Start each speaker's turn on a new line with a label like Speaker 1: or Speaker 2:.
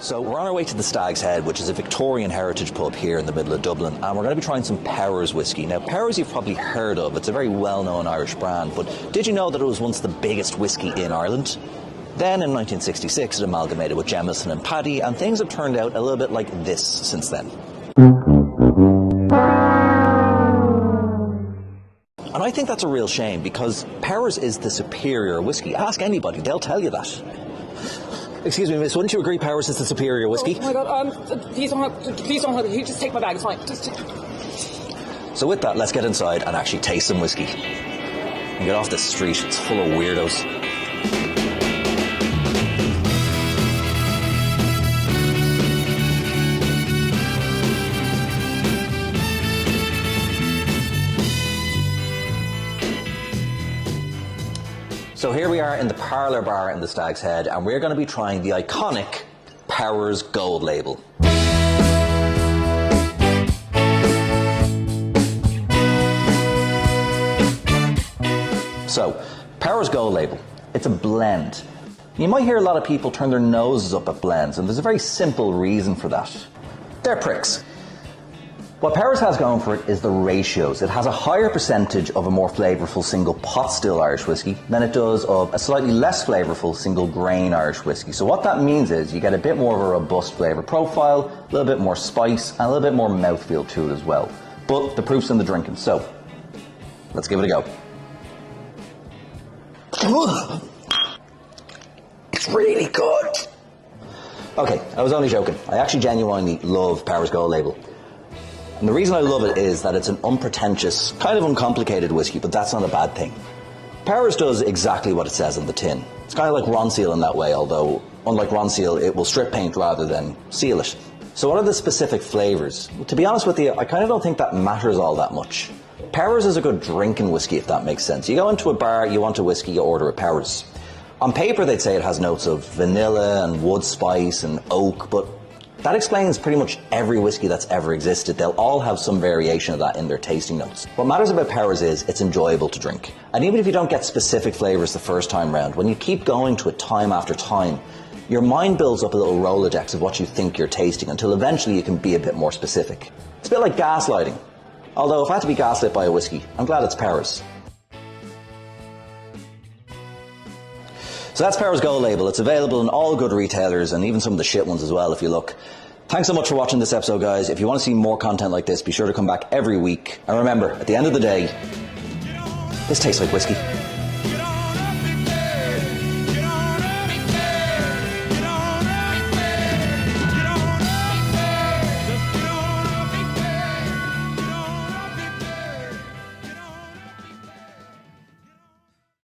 Speaker 1: So we're on our way to the Stag's Head, which is a Victorian heritage pub here in the middle of Dublin, and we're going to be trying some Powers whiskey. Now, Powers you've probably heard of. It's a very well-known Irish brand, but did you know that it was once the biggest whiskey in Ireland? Then, in 1966, it amalgamated with Jameson and Paddy, and things have turned out a little bit like this since then. And I think that's a real shame, because Powers is the superior whiskey. Ask anybody, they'll tell you that. Excuse me, miss, wouldn't you agree Powers is the superior whiskey?
Speaker 2: Oh my God, please don't, you just take my bag, it's fine.
Speaker 1: So with that, let's get inside and actually taste some whiskey. And get off this street, it's full of weirdos. So here we are in the parlour bar in the Stag's Head, and we're going to be trying the iconic Powers Gold Label. So, Powers Gold Label, it's a blend. You might hear a lot of people turn their noses up at blends, and there's a very simple reason for that. They're pricks. What Powers has going for it is the ratios. It has a higher percentage of a more flavourful single pot still Irish whiskey than it does of a slightly less flavourful single grain Irish whiskey. So what that means is you get a bit more of a robust flavour profile, a little bit more spice, and a little bit more mouthfeel to it as well. But the proof's in the drinking, so let's give it a go. It's really good. Okay, I was only joking. I actually genuinely love Powers Gold Label. And the reason I love it is that it's an unpretentious, kind of uncomplicated whiskey, but that's not a bad thing. Powers does exactly what it says on the tin. It's kind of like Ronseal in that way, although unlike Ronseal, it will strip paint rather than seal it. So what are the specific flavours? Well, to be honest with you, I kind of don't think that matters all that much. Powers is a good drinking whiskey, if that makes sense. You go into a bar, you want a whiskey, you order a Powers. On paper, they'd say it has notes of vanilla and wood spice and oak, but that explains pretty much every whiskey that's ever existed. They'll all have some variation of that in their tasting notes. What matters about Powers is it's enjoyable to drink. And even if you don't get specific flavours the first time round, when you keep going to it time after time, your mind builds up a little Rolodex of what you think you're tasting until eventually you can be a bit more specific. It's a bit like gaslighting. Although if I had to be gaslit by a whiskey, I'm glad it's Powers. So that's Powers Gold Label. It's available in all good retailers and even some of the shit ones as well if you look. Thanks so much for watching this episode, guys. If you want to see more content like this, be sure to come back every week. And remember, at the end of the day, this tastes like whiskey.